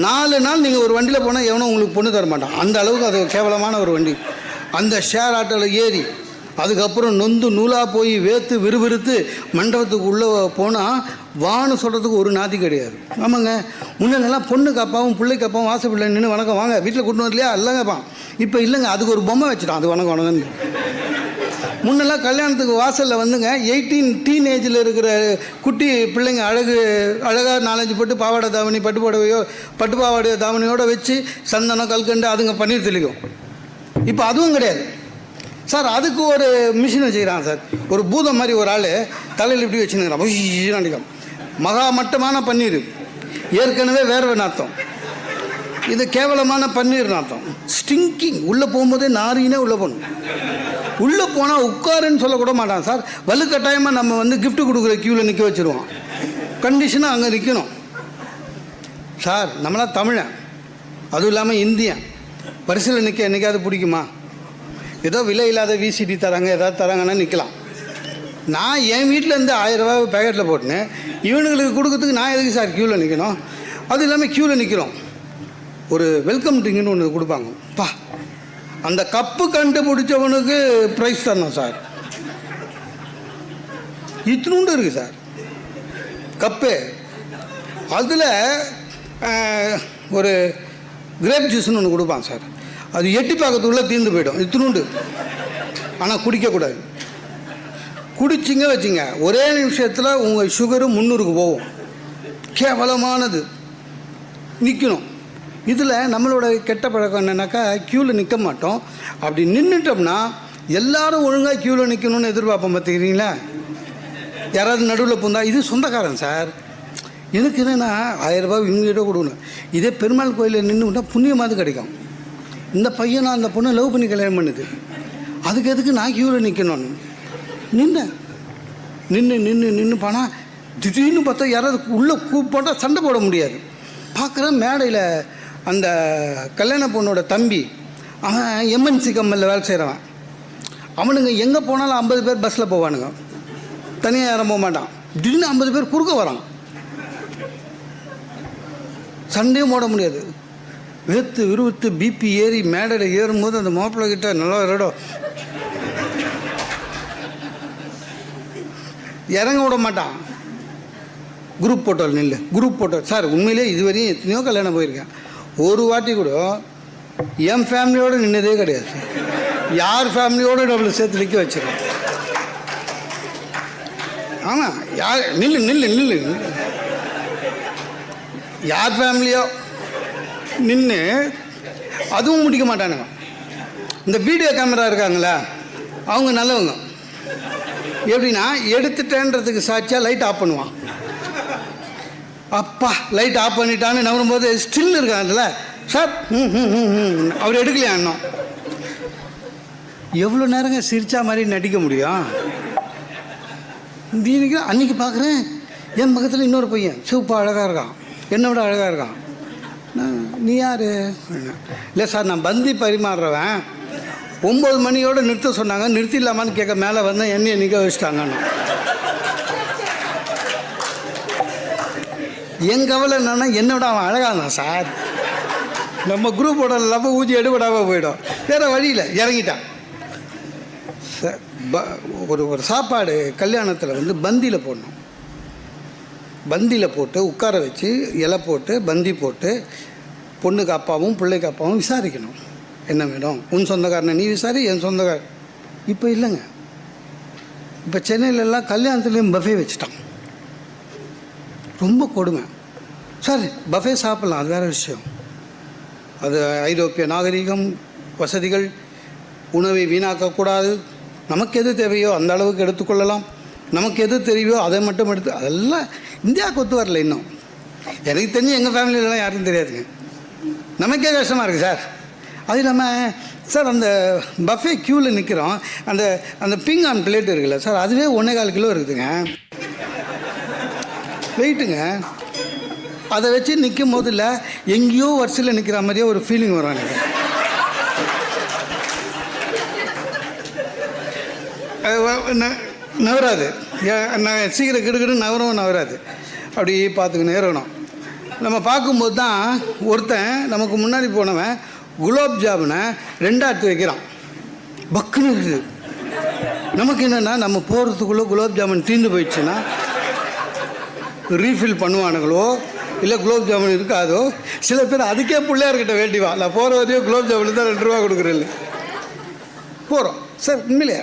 4 நாள் நீங்கள் ஒரு வண்டியில் போனால் எவனோ உங்களுக்கு பொண்ணு தர மாட்டான். அந்த அளவுக்கு அது கேவலமான ஒரு வண்டி. அந்த ஷேர் ஆட்டோவில் ஏறி அதுக்கப்புறம் நொந்து நூலாக போய் வேர்த்து விறுவிறுத்து மண்டபத்துக்கு உள்ளே போனால் வான்னு சொல்கிறதுக்கு ஒரு நாதி கிடையாது. ஆமாங்க, முன்னெல்லாம் பொண்ணுக்கு அப்பாவும் பிள்ளைக்கு அப்பாவும் வாசப்பிள்ளை நின்று வணக்கம் வாங்க வீட்டில் கூட்டு வரலையா இல்லைங்கப்பான். இப்போ இல்லைங்க, அதுக்கு ஒரு பொம்மை வச்சுட்டான், அது வணக்கம் வணங்கன்னு. முன்னெல்லாம் கல்யாணத்துக்கு வாசலில் வந்துங்க 18 டீனேஜில் இருக்கிற குட்டி பிள்ளைங்க அழகாக 4-5 போட்டு பாவாடை தாவணி பட்டு பாவாடை தாவணியோடு வச்சு சந்தனம் கல்கண்டு அதுங்க பன்னீர் தெளிக்கும். இப்போ அதுவும் கிடையாது சார். அதுக்கு ஒரு மிஷின் வச்சுக்கிறான் சார். ஒரு பூதம் மாதிரி ஒரு ஆள் தலையில் இப்படி வச்சுருக்கிறான், அடிக்கும். மகா மட்டமான பன்னீர், ஏற்கனவே வேர்வை நாத்தம். இது கேவலமான பன்னீர் நாத்தம், ஸ்டிங்கிங். உள்ளே போகும்போதே நாரினே உள்ளே போகணும். உள்ளே போனால் உட்காருன்னு சொல்லக்கூட மாட்டான் சார். வலுக்கட்டாயமாக நம்ம வந்து கிஃப்ட் கொடுக்குற க்யூவில் நிற்க வச்சுருவோம். கண்டிஷனாக அங்கே நிற்கணும் சார். நம்மளாம் தமிழன், அதுவும் இல்லாமல் இந்தியன். வரிசையில் நிற்க என்றைக்காவது பிடிக்குமா? ஏதோ விலை இல்லாத விசிடி தராங்க, ஏதாவது தராங்கன்னா நிற்கலாம். நான் என் வீட்டிலேருந்து 1000 ரூபா பேக்கெட்டில் போட்டுன்னு இவனுங்களுக்கு கொடுக்கறதுக்கு நான் எதுக்கு சார் க்யூவில் நிற்கணும்? அது இல்லாமல் க்யூவில் நிற்கிறோம். ஒரு வெல்கம் ட்ரிங்க்னு ஒன்று கொடுப்பாங்க. அந்த கப்பு கண்டுபிடிச்சவனுக்கு ப்ரைஸ் தரணும் சார். இத்தினூண்டு இருக்குது சார் கப்பு. அதில் ஒரு கிரேப் ஜூஸ்ன்னு ஒன்று கொடுப்பான் சார். அது எட்டி பார்க்கறதுக்குள்ளே தீர்ந்து போய்டும், இத்தினூண்டு. ஆனால் குடிக்கக்கூடாது. குடிச்சிங்க வச்சுங்க ஒரே நிமிஷத்தில் உங்கள் சுகரு 300க்கு போகும். கேவலமானது. நிற்கணும். இதில் நம்மளோட கெட்ட பழக்கம் என்னென்னாக்கா க்யூவில் நிற்க மாட்டோம். அப்படி நின்றுட்டோம்னா எல்லோரும் ஒழுங்காக க்யூவில் நிற்கணும்னு எதிர்பார்ப்போம். பார்த்துக்கிறீங்களா? யாராவது நடுவில் பூந்தா இது சொந்தக்காரன் சார், எனக்கு என்னென்னா 1000 ரூபா இவங்ககிட்ட கொடுக்கணும். இதே பெருமாள் கோயிலில் நின்றுட்டா புண்ணியமாவது கிடைக்கும். இந்த பையனை அந்த பொண்ணை லவ் பண்ணி கல்யாணம் பண்ணுது, அதுக்கு எதுக்கு நான் க்யூவில் நிற்கணும்னு நின்று போனால் திடீர்னு பார்த்தா யாராவது உள்ளே போட்டால் சண்டை போட முடியாது. பார்க்குறேன் மேடையில் அந்த கல்யாண பொண்ணோட தம்பி, அவன் எம்என்சி கம்பெனியில் வேலை செய்கிறவன். அவனுங்க எங்கே போனாலும் 50 பேர் பஸ்ஸில் போவானுங்க, தனியாக யாரும் போக மாட்டான். திடீர்னு 50 பேர் குறுக்க வரான், சண்டையும் போட முடியாது. வேர்த்து விறுவிறுத்து பிபி ஏறி மேடையில் ஏறும்போது அந்த மாப்பிள்ளை கிட்ட நல்லா விளையாடும், இறங்க விட மாட்டான். குரூப் போட்டோல் நில்லு, குரூப் போட்டோ. சார் உண்மையிலே இதுவரையும் எத்தனையோ கல்யாணம் போயிருக்கேன். ஒரு வாட்டி கூட என் ஃபேமிலியோடு நின்னதே கிடையாது சார். யார் ஃபேமிலியோடு நம்மளை சேர்த்து நிற்க வச்சிருக்கோம். ஆமாம், யார் நில்லு நில்லு நில்லு யார் ஃபேமிலியோ நின்று அதுவும் முடிக்க மாட்டானுங்க. இந்த வீடியோ கேமரா இருக்காங்களா அவங்க நல்லவங்க. எப்படின்னா எடுத்துட்டேன்றதுக்கு சாட்சியாக லைட் ஆஃப் பண்ணுவான். அப்பா லைட் ஆஃப் பண்ணிட்டான்னு நவரும்போது ஸ்டில் இருக்காங்கல்ல சார், அவர் எடுக்கலையா இன்னும். எவ்வளோ நேரங்க சிரிச்சா மாதிரி நடிக்க முடியும்? தீனிக்கு அன்றைக்கி பார்க்குறேன் என் பக்கத்தில் இன்னொரு பையன் சிவப்பா அழகாக இருக்கான், என்னை விட அழகாக இருக்கான். நீ யார்? இல்லை சார் நான் பந்தி பரிமாறுறவன். 9 மணியோடு நிறுத்த சொன்னாங்க, நிறுத்திடலாமான்னு கேட்க மேலே வந்தேன், என்னையை நிற்க வச்சுட்டாங்கன்னு. என் கவலை என்னன்னா என்னோட அவன் அழகாதான் சார். நம்ம குரூப்போட இல்லாமல் ஊதி எடுபடாமல் போயிடும். வேறு வழியில் இறங்கிட்டான். ஒரு சாப்பாடு கல்யாணத்தில் வந்து பந்தியில் போடணும். பந்தியில் போட்டு உட்கார வச்சு இலை போட்டு பந்தி போட்டு பொண்ணுக்கு அப்பாவும் பிள்ளைக்கு அப்பாவும் விசாரிக்கணும். என்ன வேணும், உன் சொந்தக்காரனை நீ விசாரி, என் சொந்தக்கார. இப்போ இல்லைங்க. இப்போ சென்னையிலலாம் கல்யாணத்துலேயும் பஃபே வச்சுட்டான். ரொம்ப கொடுமை சார். பஃபே சாப்பிட்லாம், அது வேறு விஷயம். அது ஐரோப்பிய நாகரிகம், வசதிகள், உணவை வீணாக்கக்கூடாது. நமக்கு எது தேவையோ அந்த அளவுக்கு எடுத்துக்கொள்ளலாம். நமக்கு எது தெரியுமோ அதை மட்டும் எடுத்து, அதெல்லாம் இந்தியாவுக்கு ஒத்து வரல இன்னும். எனக்கு தெரிஞ்சு எங்கள் ஃபேமிலியிலலாம் யாருக்கும் தெரியாதுங்க. நமக்கே கஷ்டமாக இருக்குது சார். அது இல்லாமல் சார் அந்த பஃபே க்யூவில் நிற்கிறோம். அந்த அந்த பிங் ஆன் பிளேட் இருக்குல்ல சார், அதுவே 1.25 கிலோ இருக்குதுங்க வெயிட்டுங்க. அதை வச்சு நிற்கும் போதில் எங்கேயோ வரிசையில் நிற்கிற மாதிரியே ஒரு ஃபீலிங் வரும் எனக்கு. நவராது, நான் சீக்கிரம் கிடுக்கிட்டு நவராது. அப்படி பார்த்துக்கின்னு ஏறணும். நம்ம பார்க்கும்போது தான் ஒருத்தன் நமக்கு முன்னாடி போனவன் குலோப் ஜாமுனை 2 எடுத்து வைக்கிறான். பக்குன்னு இருக்குது. நமக்கு என்னென்னா நம்ம போகிறதுக்குள்ளே குலோப் ஜாமுன் தீர்ந்து போயிடுச்சுன்னா ரீஃபில் பண்ணுவானுங்களோ இல்லை குலோப் ஜாமுன் இருக்காதோ. சில பேர் அதுக்கே பிள்ளையார்கிட்ட வேண்டிவா, நான் போகிற வரையும் குலோப் ஜாமுன் தான் 2 ரூபா கொடுக்குறேன் போகிறோம் சார். உண்மையிலே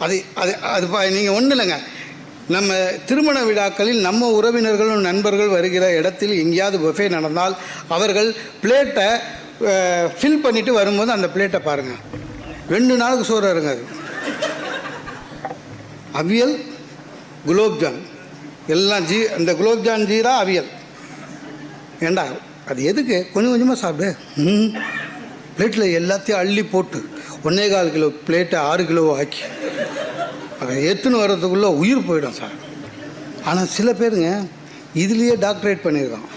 அது அது அது நீங்கள் ஒன்றும் இல்லைங்க. நம்ம திருமண விழாக்களில் நம்ம உறவினர்களும் நண்பர்கள் வருகிற இடத்தில் எங்கேயாவது பஃபே நடந்தால் அவர்கள் பிளேட்டை ஃபில் பண்ணிவிட்டு வரும்போது அந்த பிளேட்டை பாருங்கள், 2 நாளுக்கு சோறு இருங்காது. அவியல் குலோப்ஜான் எல்லாம் அந்த குலோப்ஜான் ஜீரா அவியல். ஏண்டா அது எதுக்கு? கொஞ்சம் கொஞ்சமாக சாப்பிடு. பிளேட்டில் எல்லாத்தையும் அள்ளி போட்டு 1.25 கிலோ பிளேட்டை 6 கிலோ ஆக்கி அதை எடுத்துன்னு வர்றதுக்குள்ளே உயிர் போயிடும் சார். ஆனால் சில பேருங்க இதுலேயே டாக்டரேட் பண்ணியிருக்கான்.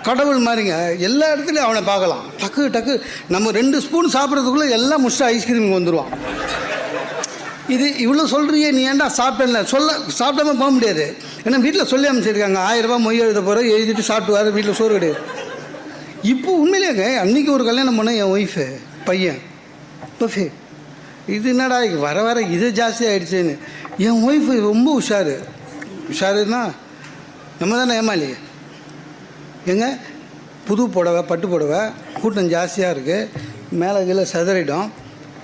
கடவுள் மாதிரிங்க. எல்லா இடத்துலையும் அவனை பார்க்கலாம். டக்கு டக்கு நம்ம 2 ஸ்பூன் சாப்பிட்றதுக்குள்ளே எல்லாம் முடிச்சுட்டு ஐஸ்கிரீமுக்கு வந்துடுவான். இது இவ்வளோ சொல்கிறியே, நீ ஏன்டா சாப்பிட்டேன்ல சாப்பிடாம போக முடியாது. ஏன்னா வீட்டில் சொல்லி அமைச்சிருக்காங்க, 1000 ரூபா மொய் எழுத போகிற, எழுதிட்டு சாப்பிட்டு வர, வீட்டில் சோறு கிடையாது. இப்போ உண்மையிலேங்க அன்றைக்கி ஒரு கல்யாணம் பண்ண என் ஒய்ஃபு பையன் பஃபே. இது என்னடா வர வர இது ஜாஸ்தி ஆகிடுச்சின்னு. என் ஒய்ஃபு ரொம்ப உஷாருன்னா நம்ம தானே ஏமாளி. எங்க புது புடவை பட்டு புடவை கூட்டம் ஜாஸ்தியாக இருக்குது, மேலே கீழே சதறிடும்,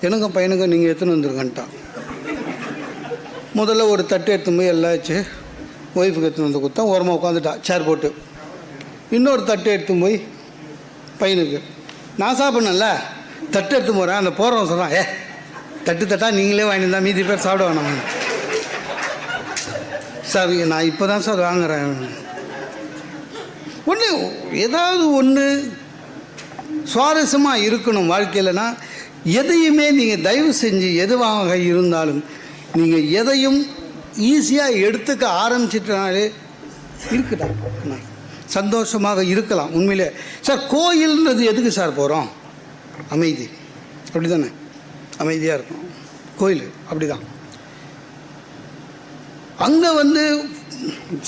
எனக்கும் பையனுக்கும் நீங்கள் எடுத்துன்னு வந்துருக்கன்ட்டான். முதல்ல ஒரு தட்டு எடுத்து போய் எல்லாம் வச்சு ஒய்ஃபுக்கு எடுத்துன்னு வந்து கொடுத்தா ஓரமாக உட்காந்துட்டா சேர் போட்டு. இன்னொரு தட்டு எடுத்து போய் பையனுக்கு. நான் சாப்பிட்ணல தட்டு எடுத்து போகிறேன். அந்த போகிறவன் சொல்கிறான், தட்டா நீங்களே வாங்கியிருந்தா மீதி பேர் சாப்பிட வேணாம் சார். நான் இப்போ தான் சார் வாங்குகிறேன். ஒன்று ஏதாவது ஒன்று சுவாரஸ்யமாக இருக்கணும் வாழ்க்கையிலனா. எதையுமே நீங்கள் தயவு செஞ்சு எதுவாக இருந்தாலும் நீங்கள் எதையும் ஈஸியாக எடுத்துக்க ஆரம்பிச்சிட்டனாலே இருக்குதா சந்தோஷமாக இருக்கலாம். உண்மையிலே சார் கோயில்ன்றது எதுக்கு சார் போகிறோம்? அமைதி, அப்படி தானே? அமைதியாக இருக்கும் கோயில். அப்படி தான். அங்கே வந்து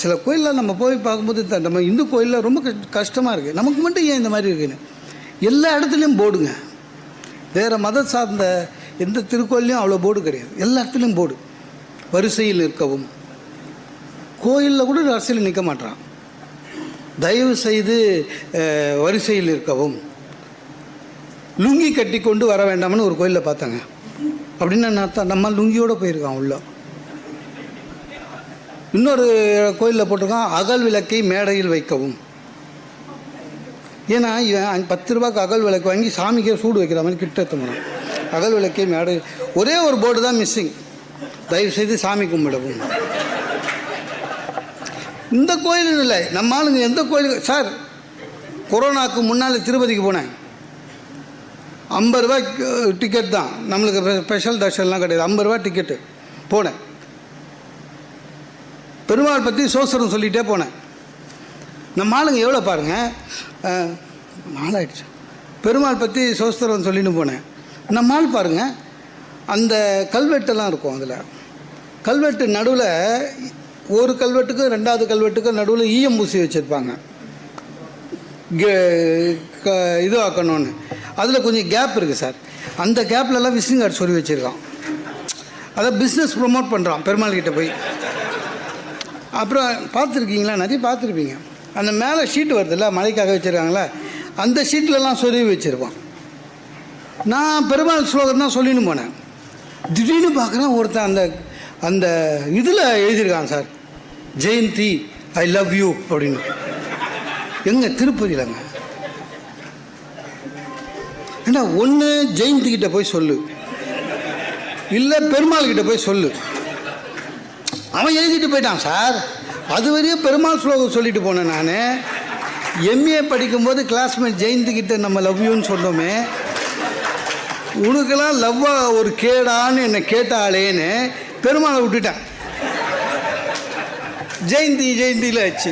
சில கோயிலில் நம்ம போய் பார்க்கும்போது நம்ம இந்து கோயிலில் ரொம்ப கஷ்டமாக இருக்குது. நமக்கு மட்டும் ஏன் இந்த மாதிரி இருக்குன்னு எல்லா இடத்துலையும் போர்டுங்க. வேறு மதம் சார்ந்த எந்த திருக்கோயிலையும் அவ்வளோ போர்டு கிடையாது. எல்லா இடத்துலையும் போர்டு. வரிசையில் நிற்கவும். கோயிலில் கூட வரிசையில் நிற்க மாட்டான். தயவு செய்து வரிசையில் இருக்கவும். லுங்கி கட்டி கொண்டு வர வேண்டாம்னு ஒரு கோயிலில் பார்த்தாங்க. அப்படின்னு அர்த்தம் நம்ம லுங்கியோடு போயிருக்கான் உள்ள. இன்னொரு கோயிலில் போட்டிருக்கான் அகல் விளக்கை மேடையில் வைக்கவும். ஏன்னா இவன் 10 ரூபாய்க்கு அகல் விளக்கு வாங்கி சாமிக்கே சூடு வைக்கிற மாதிரி கிட்ட எடுத்துக்கணும். அகல் விளக்கை மேடை. ஒரே ஒரு போர்டு தான் மிஸ்ஸிங், தயவு செய்து சாமி கும்பிடவும். இந்த கோயில் இல்லை, நம்ம ஆளுங்க எந்த கோயிலுக்கு சார். கொரோனாவுக்கு முன்னால் திருப்பதிக்கு போனேன். 50 ரூபாய் டிக்கெட் தான், நம்மளுக்கு ஸ்பெஷல் தர்ஷன்லாம் கிடையாது. 50 ரூபா டிக்கெட்டு. போனேன். பெருமாள் பற்றி சோசரம் சொல்லிகிட்டே போனேன். நம்ம ஆளுங்க எவ்வளோ பாருங்கள், நாளாயிடுச்சு. பெருமாள் பற்றி சோஸ்திரம் சொல்லின்னு போனேன். நம்ம ஆள் பாருங்கள், அந்த கல்வெட்டெல்லாம் இருக்கும். அதில் கல்வெட்டு நடுவில் ஒரு கல்வெட்டுக்கும் 2வது கல்வெட்டுக்கும் நடுவில் ஈயம் பூசி வச்சுருப்பாங்க, இது ஆக்கணும்னு. அதில் கொஞ்சம் கேப் இருக்குது சார். அந்த கேப்லலாம் விசிட்டிங் கார்டு சொல்லி வச்சுருக்கான். அதை பிஸ்னஸ் ப்ரொமோட் பண்ணுறான் பெருமாள் கிட்டே போய். அப்புறம் பார்த்துருக்கீங்களா? நிறைய பார்த்துருப்பீங்க. அந்த மேலே ஷீட் வருதுல்ல, மழைக்காக வச்சுருக்காங்களே, அந்த ஷீட்லலாம் சொருவி வச்சுருப்பான். நான் பெருமாள் ஸ்லோகம் தான் சொல்லின்னு போனேன். திடீர்னு பார்க்குறேன் ஒருத்தன் அந்த அந்த இதில் எழுதியிருக்காங்க சார், ஜெயந்தி ஐ லவ் யூ அப்படின்னு. எங்கே? திருப்பதியிலங்க. ஏன்னா ஒன்று ஜெயந்தி கிட்ட போய் சொல்லு, இல்லை பெருமாள் கிட்ட போய் சொல்லு. அவன் எழுதிட்டு போயிட்டான் சார். அது வரையும் பெருமாள் ஸ்லோகம் சொல்லிட்டு போனேன். நான் எம்ஏ படிக்கும்போது கிளாஸ்மேட் ஜெயந்தி கிட்ட நம்ம லவ் யூன்னு சொன்னோமே, உனக்கெல்லாம் லவ்வா ஒரு கேடான்னு என்னை கேட்டாளேன்னு பெருமாளை விட்டுட்டேன். ஜெயந்தி ஜெயந்தியில் ஆச்சு.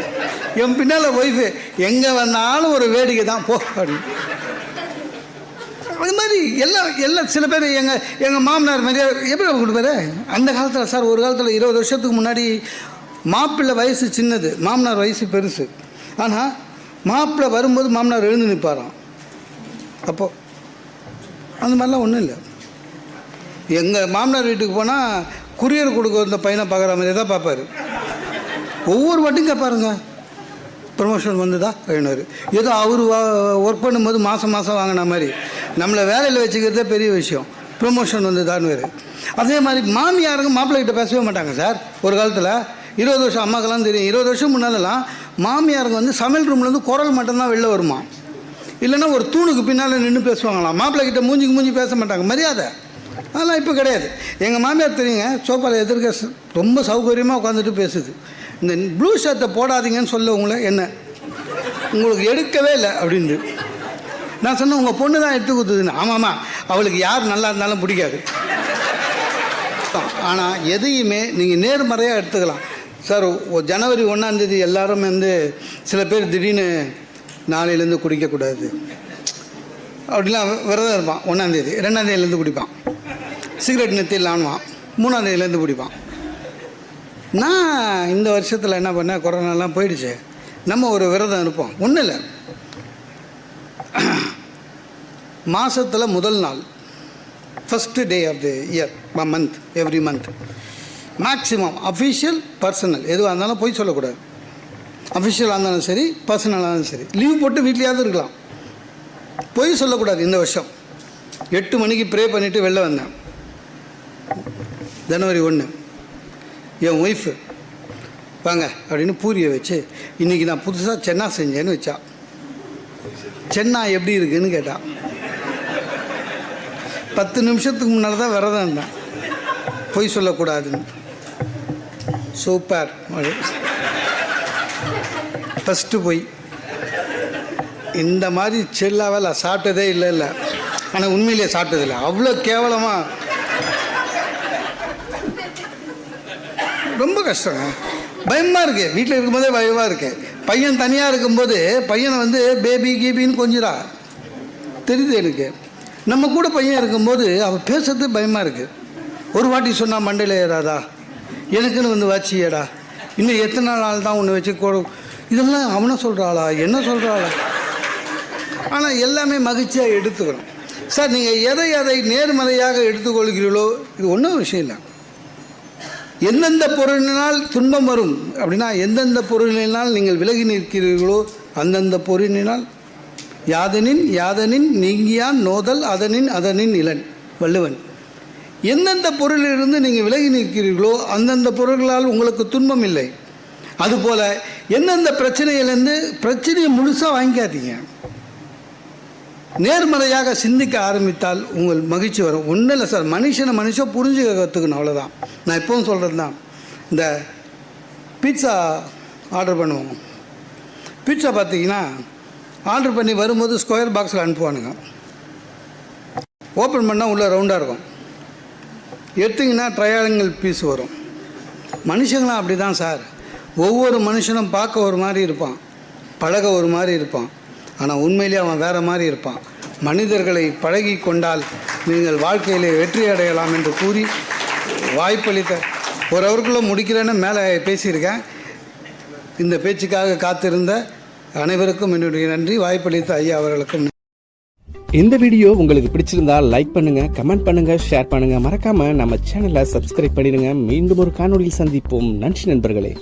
என் பின்னால் ஒய்ஃபு எங்கே வந்தாலும் ஒரு வேடிக்கை தான் போ அப்படின்னு. அது மாதிரி எல்லாம் சில பேர் எங்கள் மாமனார் மாதிரியா எப்படி கொடுப்பாரு அந்த காலத்தில் சார். ஒரு காலத்தில் 20 வருஷத்துக்கு முன்னாடி மாப்பிள்ளை வயசு சின்னது, மாமனார் வயசு பெருசு. ஆனால் மாப்பிள்ளை வரும்போது மாமனார் எழுந்து நிற்பாராம். அப்போது அந்த மாதிரிலாம் ஒன்றும் இல்லை. எங்கள் மாமனார் வீட்டுக்கு போனால் குரியர் கொடுக்க வந்த பையனை பார்க்குற மாதிரி தான் பார்ப்பார். ஒவ்வொரு வாட்டியும் கேட்பாருங்க, ப்ரமோஷன் வந்துதா அப்படின்னாரு. ஏதோ அவர் ஒர்க் பண்ணும்போது மாதம் வாங்கின மாதிரி நம்மளை வேலையில் வச்சுக்கிறதே பெரிய விஷயம். ப்ரமோஷன் வந்துதான்னு வேறு. அதே மாதிரி மாமியாருங்க மாப்பிள்ளைகிட்ட பேசவே மாட்டாங்க சார். ஒரு காலத்தில் 20 வருஷம் அம்மாக்கெல்லாம் தெரியும். 20 வருஷம் முன்னாலெல்லாம் மாமியாருங்க வந்து சமையல் ரூம்லேருந்து குரல் மட்டும்தான் வெளில வருமா, இல்லைன்னா ஒரு தூணுக்கு பின்னால் நின்று பேசுவாங்களாம். மாப்பிள்ளைகிட்ட மூஞ்சிக்கு மூஞ்சி பேச மாட்டாங்க, மரியாதை. அதெல்லாம் இப்போ கிடையாது. எங்கள் மாமியார் தெரியுங்க, சோஃபாவில் எதிர்க்க ரொம்ப சௌகரியமாக உட்காந்துட்டு பேசுது. இந்த ப்ளூ ஷர்ட்டை போடாதீங்கன்னு சொல்ல உங்களை, என்ன உங்களுக்கு எடுக்கவே இல்லை அப்படின்னு. நான் சொன்னேன் உங்கள் பொண்ணு தான் எடுத்து கொடுத்ததுன்னு. ஆமாம்மா, அவளுக்கு யார் நல்லா இருந்தாலும் பிடிக்காது. ஆனால் எதையுமே நீங்கள் நேர்மறையாக எடுத்துக்கலாம் சார். ஜனவரி 1ஆம் தேதி எல்லாரும் வந்து சில பேர் திடீர்னு நாளையிலேருந்து குடிக்கக்கூடாது அப்படிலாம் விரதம் இருப்பான். 1ஆம் தேதி 2ஆம் தேதியிலேருந்து குடிப்பான். சிகரெட் நெத்தியில் ஆணுவான். 3ஆம் தேதியிலேருந்து குடிப்பான். நான் இந்த வருஷத்தில் என்ன பண்ணேன், கொரோனாலாம் போயிடுச்சு, நம்ம ஒரு விரதம் இருப்போம். ஒன்றும் இல்லை, மாதத்தில் முதல் நாள், first day of the year, month, every month, maximum official personal எதுவாக இருந்தாலும் போய் சொல்லக்கூடாது. அஃபிஷியலாக இருந்தாலும் சரி, பர்சனலாக இருந்தாலும் சரி, லீவ் போட்டு வீட்லேயாவது இருக்கலாம், போய் சொல்லக்கூடாது. இந்த வருஷம் 8 மணிக்கு ப்ரே பண்ணிவிட்டு வெளில வந்தேன். ஜனவரி 1 என் ஒய்ஃபு வாங்க அப்படின்னு பூரியை வச்சு, இன்றைக்கி நான் புதுசாக சென்னா செஞ்சேன்னு வச்சா. சென்னா எப்படி இருக்குன்னு கேட்டான். 10 நிமிஷத்துக்கு முன்னால் தான் விரதம் இருந்தேன், பொய் சொல்லக்கூடாதுன்னு. சூப்பர். ஃபஸ்ட்டு போய் இந்த மாதிரி செல்லாவில் சாப்பிட்டதே இல்லை. ஆனால் உண்மையிலே சாப்பிட்டதில்லை. அவ்வளோ கேவலமாக, ரொம்ப கஷ்டங்க, பயமாக இருக்குது. வீட்டில் இருக்கும்போதே பயமாக இருக்குது. பையன் தனியாக இருக்கும்போது பையனை வந்து பேபி கீபின்னு கொஞ்சிரா தெரியுது எனக்கு. நம்ம கூட பையன் இருக்கும்போது அவள் பேசுறது பயமாக இருக்குது. ஒரு வாட்டி சொன்னால் மண்டையில் ஏறாதா, எனக்குன்னு வந்து வாச்சியடா, இன்னும் எத்தனை நாள் தான் ஒன்று வச்சு இதெல்லாம் அவனை சொல்கிறாளா, என்ன சொல்கிறாளா. ஆனால் எல்லாமே மகிழ்ச்சியாக எடுத்துக்கணும் சார். நீங்கள் எதை நேர்மறையாக எடுத்துக்கொள்கிறீர்களோ இது ஒன்றும் விஷயம் இல்லை. எந்தெந்த பொருளினால் துன்பம் வரும் அப்படின்னா, எந்தெந்த பொருளினால் நீங்கள் விலகி நிற்கிறீர்களோ அந்தந்த பொருளினால் யாதனின் நீங்கியான் நோதல் அதனின் இளன் வள்ளுவன். எந்தெந்த பொருளிலிருந்து நீங்கள் விலகி நிற்கிறீர்களோ அந்தந்த பொருள்களால் உங்களுக்கு துன்பம் இல்லை. அதுபோல் எந்தெந்த பிரச்சனையிலேருந்து பிரச்சனையை முழுசாக வாங்கிக்காதீங்க. நேர்மறையாக சிந்திக்க ஆரம்பித்தால் உங்கள் மகிழ்ச்சி வரும். ஒன்றும் இல்லை சார், மனுஷன் புரிஞ்சுக்க கற்றுக்கணும், அவ்வளோதான். நான் எப்பவும் சொல்கிறது தான். இந்த பீட்சா ஆர்டர் பண்ணுவோம். பீட்சா பார்த்தீங்கன்னா ஆர்டர் பண்ணி வரும்போது ஸ்கொயர் பாக்ஸில் அனுப்புவானுங்க. ஓப்பன் பண்ணால் உள்ளே ரவுண்டாக இருக்கும். எடுத்திங்கன்னா ட்ரையாங்கிள் பீஸ் வரும். மனுஷங்களாம் அப்படி தான் சார். ஒவ்வொரு மனுஷனும் பார்க்க ஒரு மாதிரி இருப்பான், பழக ஒரு மாதிரி இருப்பான், ஆனால் உண்மையிலே அவன் வேறு மாதிரி இருப்பான். மனிதர்களை பழகி கொண்டால் நீங்கள் வாழ்க்கையிலே வெற்றி அடையலாம் என்று கூறி வாய்ப்பளித்த 1 ஹவருக்குள்ளே முடிக்கிறேன்னு மேலே பேசியிருக்கேன். இந்த பேச்சுக்காக காத்திருந்த அனைவருக்கும் என்னுடைய நன்றி. வாய்ப்பளித்த ஐயா அவர்களுக்கும். இந்த வீடியோ உங்களுக்கு பிடிச்சிருந்தா லைக் பண்ணுங்க, கமெண்ட் பண்ணுங்க, ஷேர் பண்ணுங்க. மறக்காம நம்ம சேனலை சப்ஸ்கிரைப் பண்ணிடுங்க. மீண்டும் ஒரு காணொளியில் சந்திப்போம். நன்றி நண்பர்களே.